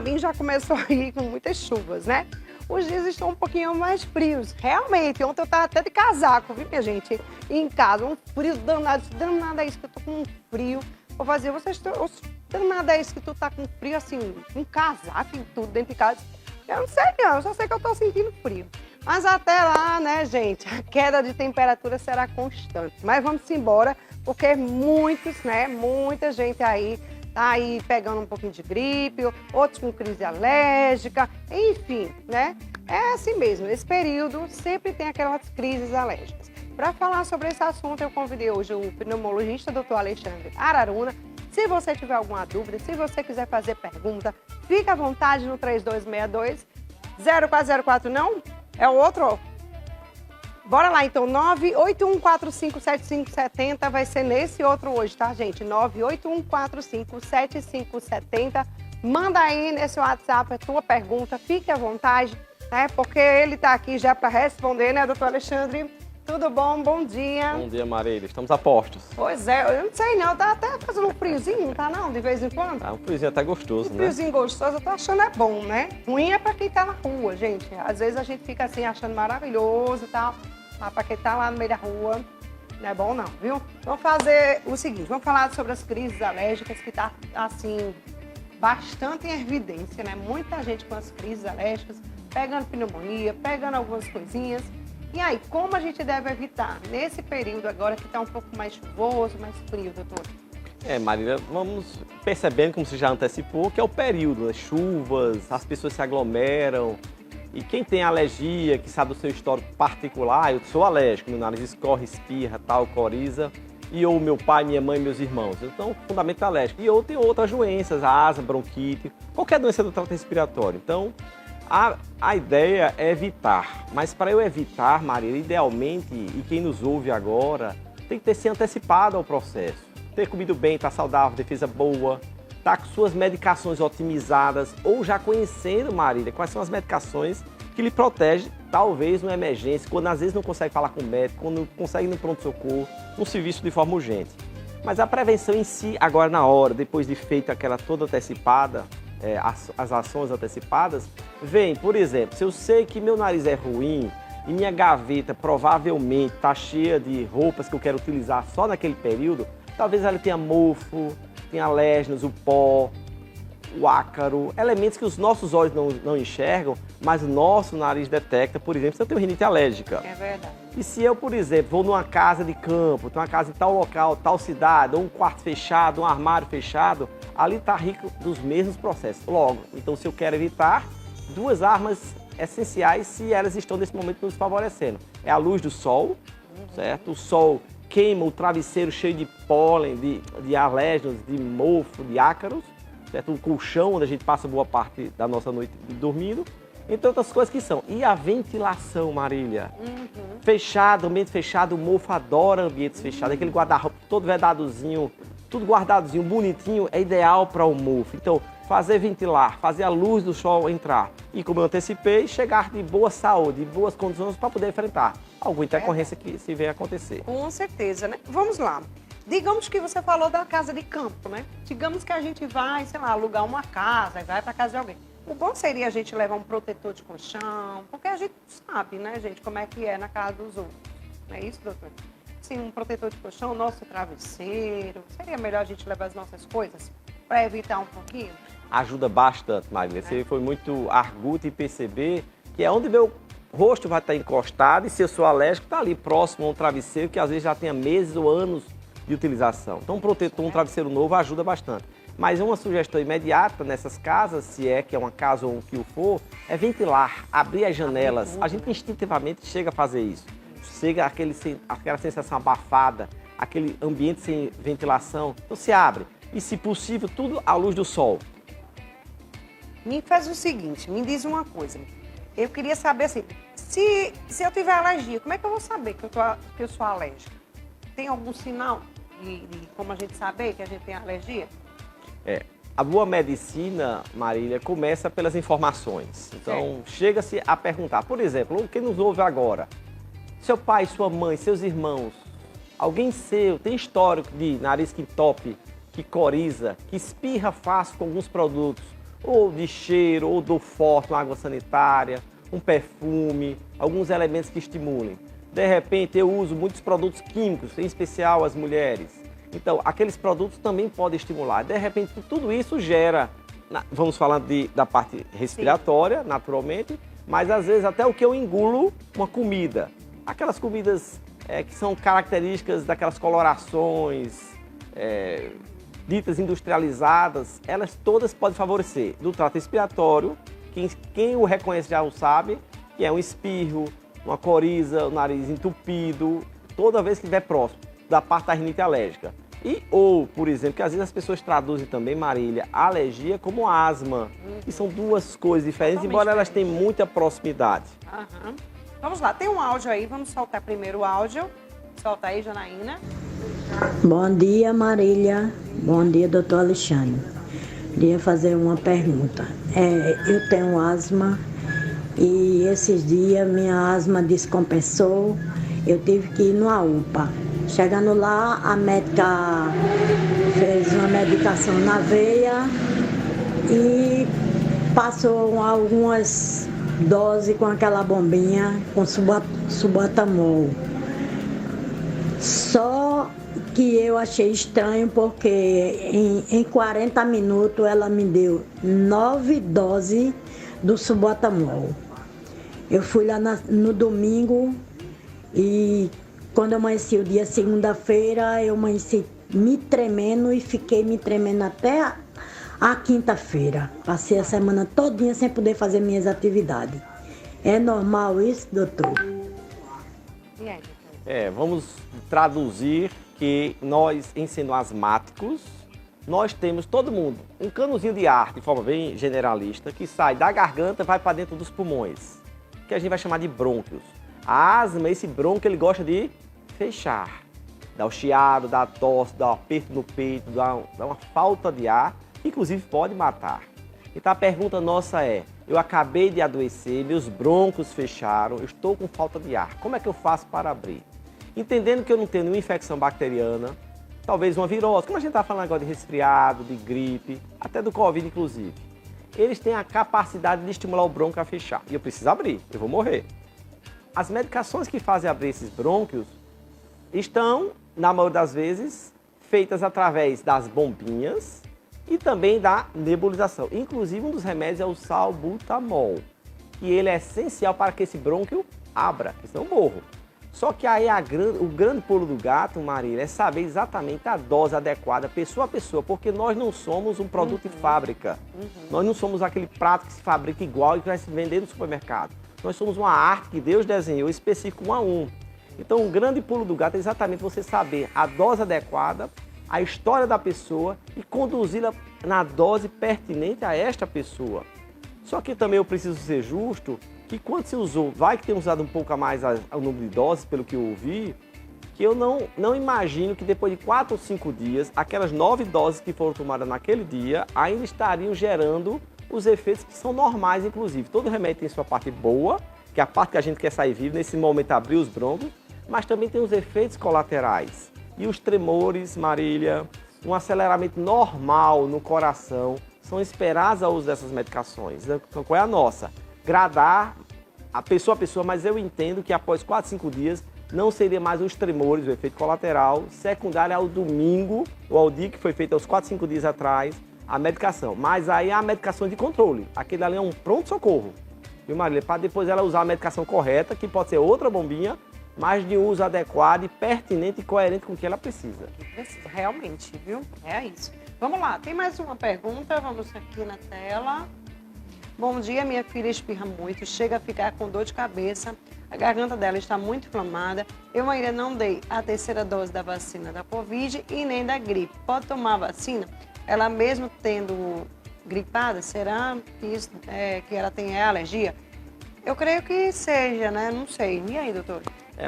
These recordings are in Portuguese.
mim já começou a ir com muitas chuvas, né? Os dias estão um pouquinho mais frios. Realmente, ontem eu tava até de casaco, viu, minha gente? Em casa, um frio danado. Danado é isso que eu tô com um frio. Vou fazer, vocês danado é isso que tu tá com frio, assim, um casaco e tudo dentro de casa. Eu não sei não, eu só sei que eu tô sentindo frio. Mas até lá, né, gente, a queda de temperatura será constante. Mas vamos embora, porque muitos, né, muita gente aí tá aí pegando um pouquinho de gripe, outros com crise alérgica, enfim, né? É assim mesmo, esse período sempre tem aquelas crises alérgicas. Para falar sobre esse assunto, eu convidei hoje o pneumologista Dr. Alexandre Araruna. Se você tiver alguma dúvida, se você quiser fazer pergunta, fica à vontade no 3262-0404, não? É o outro? Bora lá, então, 981457570 vai ser nesse outro hoje, tá, gente? 981457570. Manda aí nesse WhatsApp a tua pergunta, fique à vontade, né? Porque ele tá aqui já para responder, né, doutor Alexandre? Tudo bom? Bom dia. Bom dia, Marília. Estamos a postos. Pois é, eu não sei não, tá até fazendo um friozinho, tá não, de vez em quando? Tá um friozinho até gostoso, né? Friozinho gostoso, eu tô achando é bom, né? Ruim é pra quem tá na rua, gente. Às vezes a gente fica assim, achando maravilhoso e tal, mas pra quem tá lá no meio da rua, não é bom não, viu? Vamos fazer o seguinte, vamos falar sobre as crises alérgicas que tá, assim, bastante em evidência, né? Muita gente com as crises alérgicas, pegando pneumonia, pegando algumas coisinhas. E aí, como a gente deve evitar nesse período agora que está um pouco mais chuvoso, mais frio, doutor? Marília, vamos percebendo, como você já antecipou, que é o período, as chuvas, as pessoas se aglomeram. E quem tem alergia, que sabe do seu histórico particular, eu sou alérgico, meu nariz escorre, espirra, tal, coriza. E ou meu pai, minha mãe, meus irmãos. Então, fundamento alérgico. E ou tem outras doenças, asma, bronquite, qualquer doença do trato respiratório. Então, a ideia é evitar, mas para eu evitar, Marília, idealmente, e quem nos ouve agora, tem que ter se antecipado ao processo. Ter comido bem, estar saudável, defesa boa, estar com suas medicações otimizadas, ou já conhecendo, Marília, quais são as medicações que lhe protegem, talvez numa emergência, quando às vezes não consegue falar com o médico, quando não consegue ir no pronto-socorro, no serviço de forma urgente. Mas a prevenção em si, agora na hora, depois de feita aquela toda antecipada, as ações antecipadas, vem, por exemplo, se eu sei que meu nariz é ruim e minha gaveta provavelmente está cheia de roupas que eu quero utilizar só naquele período, talvez ela tenha mofo, tenha alérgenos, o pó, o ácaro, elementos que os nossos olhos não enxergam, mas o nosso nariz detecta, por exemplo, se eu tenho rinite alérgica. É verdade. E se eu, por exemplo, vou numa casa de campo, tenho uma casa em tal local, tal cidade, ou um quarto fechado, um armário fechado, ali está rico dos mesmos processos. Logo, então se eu quero evitar, duas armas essenciais se elas estão nesse momento nos favorecendo. É a luz do sol, certo? O sol queima o travesseiro cheio de pólen, de alérgenos, de mofo, de ácaros, certo? O colchão onde a gente passa boa parte da nossa noite dormindo. Entre outras coisas que são. E a ventilação, Marília? Fechado, ambiente fechado, o mofo adora ambientes fechados. Aquele guarda-roupa todo vedadozinho, tudo guardadozinho, bonitinho, é ideal para o mofo. Então, fazer ventilar, fazer a luz do sol entrar. E como eu antecipei, chegar de boa saúde, de boas condições para poder enfrentar alguma intercorrência que se venha a acontecer. Com certeza, né? Vamos lá. Digamos que você falou da casa de campo, né? Digamos que a gente vai, sei lá, alugar uma casa e vai para casa de alguém. O bom seria a gente levar um protetor de colchão, porque a gente sabe, né, gente, como é que é na casa dos outros. Não é isso, doutor? Sim, um protetor de colchão, nosso travesseiro. Seria melhor a gente levar as nossas coisas para evitar um pouquinho? Ajuda bastante, Marília. Você foi muito arguto em perceber que é onde meu rosto vai estar encostado e se eu sou alérgico, está ali próximo a um travesseiro que às vezes já tenha meses ou anos de utilização. Então, um protetor, um travesseiro novo ajuda bastante. Mas uma sugestão imediata nessas casas, se é que é uma casa ou um que o for, é ventilar, abrir as janelas. A gente instintivamente chega a fazer isso. Chega aquela sensação abafada, aquele ambiente sem ventilação. Então se abre. E se possível, tudo à luz do sol. Me faz o seguinte, me diz uma coisa. Eu queria saber assim, se eu tiver alergia, como é que eu vou saber que eu sou alérgica? Tem algum sinal de como a gente saber que a gente tem alergia? A boa medicina, Marília, começa pelas informações. Então, chega-se a perguntar. Por exemplo, quem nos ouve agora, seu pai, sua mãe, seus irmãos, alguém seu tem histórico de nariz que entope, que coriza, que espirra fácil com alguns produtos, ou de cheiro, ou odor forte, uma água sanitária, um perfume, alguns elementos que estimulem. De repente, eu uso muitos produtos químicos, em especial as mulheres. Então, aqueles produtos também podem estimular. De repente, tudo isso gera, vamos falar da parte respiratória, sim, naturalmente, mas às vezes até o que eu engulo, uma comida. Aquelas comidas que são características daquelas colorações ditas industrializadas, elas todas podem favorecer do trato respiratório, quem o reconhece já o sabe, que é um espirro, uma coriza, o nariz entupido, toda vez que estiver próximo da parte da rinite alérgica. Ou, por exemplo, que às vezes as pessoas traduzem também, Marília, alergia como asma. E são duas coisas diferentes, totalmente embora elas tenham muita proximidade. Uhum. Vamos lá, tem um áudio aí, vamos soltar primeiro o áudio. Solta aí, Janaína. Bom dia, Marília. Bom dia, doutor Alexandre. Queria fazer uma pergunta. Eu tenho asma e esses dias minha asma descompensou. Eu tive que ir numa UPA. Chegando lá, a médica fez uma medicação na veia e passou algumas doses com aquela bombinha com subatamol. Só que eu achei estranho porque em 40 minutos ela me deu 9 doses do subatamol. Eu fui lá no domingo e quando eu amanheci o dia segunda-feira, eu amanheci me tremendo e fiquei me tremendo até a quinta-feira. Passei a semana todinha sem poder fazer minhas atividades. É normal isso, doutor? Vamos traduzir que nós, em sendo asmáticos, nós temos, todo mundo, um canozinho de ar, de forma bem generalista, que sai da garganta e vai para dentro dos pulmões, que a gente vai chamar de brônquios. A asma, esse brônquio, ele gosta de fechar, dá o chiado, dá a tosse, dá um aperto no peito, dá uma falta de ar, que inclusive pode matar. Então a pergunta nossa é, eu acabei de adoecer, meus brônquios fecharam, eu estou com falta de ar, como é que eu faço para abrir? Entendendo que eu não tenho nenhuma infecção bacteriana, talvez uma virose, como a gente está falando agora de resfriado, de gripe, até do Covid inclusive, eles têm a capacidade de estimular o brônquio a fechar, e eu preciso abrir, eu vou morrer. As medicações que fazem abrir esses brônquios estão, na maioria das vezes, feitas através das bombinhas e também da nebulização. Inclusive, um dos remédios é o salbutamol, que ele é essencial para que esse brônquio abra, porque senão eu morro. Só que aí o grande pulo do gato, Marília, é saber exatamente a dose adequada, pessoa a pessoa, porque nós não somos um produto de fábrica. Nós não somos aquele prato que se fabrica igual e que vai se vender no supermercado. Nós somos uma arte que Deus desenhou específico 1 a 1. Então, um grande pulo do gato é exatamente você saber a dose adequada, a história da pessoa e conduzi-la na dose pertinente a esta pessoa. Só que também eu preciso ser justo que quando se usou, vai que tem usado um pouco a mais o número de doses, pelo que eu ouvi, que eu não imagino que depois de 4 ou 5 dias, aquelas 9 doses que foram tomadas naquele dia ainda estariam gerando os efeitos que são normais, inclusive. Todo remédio tem sua parte boa, que é a parte que a gente quer sair vivo, nesse momento abrir os brônquios, mas também tem os efeitos colaterais. E os tremores, Marília, um aceleramento normal no coração, são esperados ao uso dessas medicações. Então, qual é a nossa? Gradar a pessoa, mas eu entendo que após 4, 5 dias não seria mais os tremores, o efeito colateral, secundário ao domingo, ou ao dia que foi feito aos 4, 5 dias atrás, a medicação. Mas aí a medicação de controle, aquele ali é um pronto-socorro. Viu, Marília? Para depois ela usar a medicação correta, que pode ser outra bombinha, mas de uso adequado e pertinente e coerente com o que ela precisa. Precisa, realmente, viu? É isso. Vamos lá, tem mais uma pergunta, vamos aqui na tela. Bom dia, minha filha espirra muito, chega a ficar com dor de cabeça, a garganta dela está muito inflamada. Eu ainda não dei a 3ª dose da vacina da Covid e nem da gripe. Pode tomar a vacina? Ela mesmo tendo gripada, será que ela tem alergia? Eu creio que seja, né? Não sei. E aí, doutor?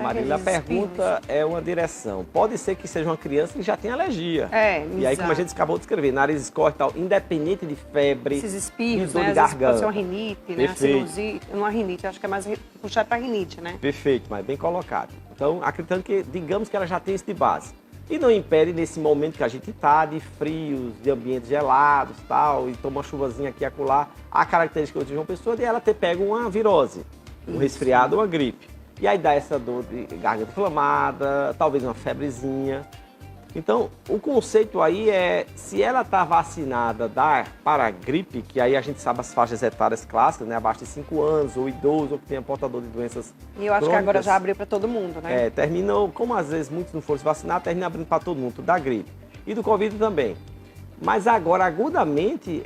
Marília, a pergunta é uma direção. Pode ser que seja uma criança que já tem alergia. E aí, como a gente acabou de escrever, nariz escorre e tal, independente de febre, esses espirros, de dor né? de garganta. Pode ser uma rinite, né? A sinusite, não é rinite, acho que é mais puxado para rinite, né? Perfeito, mas bem colocado. Então, acreditando que, digamos que ela já tem isso de base. E não impede, nesse momento que a gente está, de frios, de ambientes gelados tal, e toma uma chuvazinha aqui e acolá, a característica de uma pessoa de ela ter pego uma virose, um resfriado ou uma gripe. E aí dá essa dor de garganta inflamada, talvez uma febrezinha. Então, o conceito aí é, se ela está vacinada para a gripe, que aí a gente sabe as faixas etárias clássicas, né? Abaixo de 5 anos, ou idoso, ou que tenha portador de doenças E eu acho que agora já abriu para todo mundo, né? Terminam, como às vezes muitos não foram se vacinar, termina abrindo para todo mundo, da gripe. E do Covid também. Mas agora, agudamente,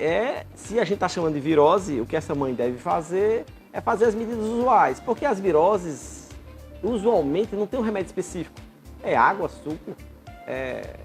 se a gente está chamando de virose, o que essa mãe deve fazer é fazer as medidas usuais. Porque as viroses, usualmente, não tem um remédio específico. É água, suco,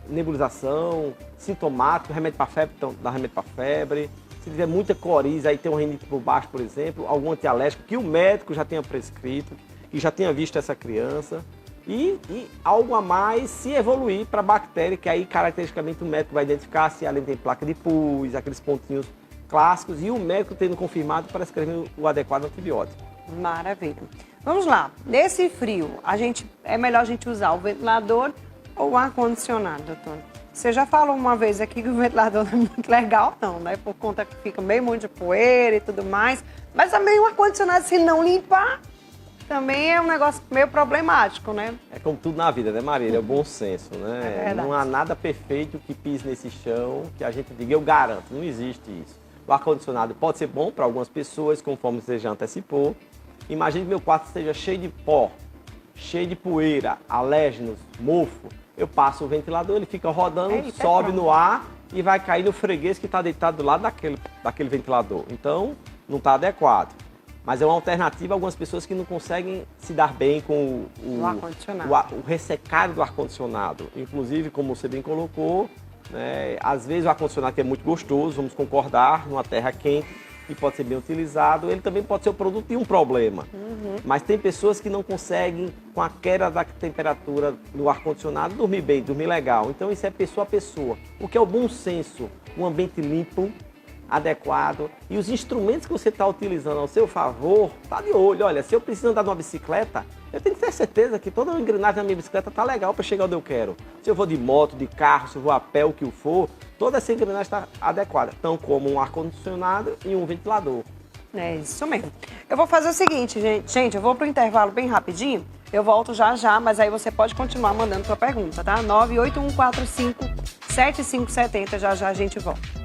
nebulização, sintomático, remédio para febre, então dá remédio para febre. Se tiver muita coriza, aí tem um rinite por baixo, por exemplo, algum antialérgico que o médico já tenha prescrito, que já tenha visto essa criança. E algo a mais se evoluir para a bactéria, que aí caracteristicamente o médico vai identificar se ela tem placa de pus, aqueles pontinhos clássicos, e o médico tendo confirmado para escrever o adequado antibiótico. Maravilha. Vamos lá. Nesse frio, é melhor a gente usar o ventilador ou o ar-condicionado, doutor? Você já falou uma vez aqui que o ventilador não é muito legal, não, né? Por conta que fica meio monte de poeira e tudo mais. Mas também o ar-condicionado, se não limpar, também é um negócio meio problemático, né? É como tudo na vida, né, Marília? É o bom senso, né? É verdade. Não há nada perfeito que pise nesse chão que a gente diga, eu garanto, não existe isso. O ar-condicionado pode ser bom para algumas pessoas, conforme você já antecipou. Imagine que meu quarto esteja cheio de pó, cheio de poeira, alérgenos, mofo. Eu passo o ventilador, ele fica rodando, sobe no ar e vai cair no freguês que está deitado do lado daquele ventilador. Então, não está adequado. Mas é uma alternativa a algumas pessoas que não conseguem se dar bem com o ressecado do ar-condicionado. Inclusive, como você bem colocou, né, às vezes o ar-condicionado que é muito gostoso, vamos concordar, numa terra quente, e pode ser bem utilizado, ele também pode ser o produto de um problema. Mas tem pessoas que não conseguem, com a queda da temperatura do ar-condicionado, dormir bem, dormir legal. Então isso é pessoa a pessoa. O que é o bom senso? Um ambiente limpo, adequado, e os instrumentos que você está utilizando ao seu favor, está de olho. Olha, se eu preciso andar numa bicicleta, eu tenho que ter certeza que toda a engrenagem da minha bicicleta está legal para chegar onde eu quero. Se eu vou de moto, de carro, se eu vou a pé, o que for, toda essa engrenagem está adequada, tão como um ar-condicionado e um ventilador. É isso mesmo. Eu vou fazer o seguinte, gente, eu vou para o intervalo bem rapidinho, eu volto já, mas aí você pode continuar mandando sua pergunta, tá? 98145-7570, já a gente volta.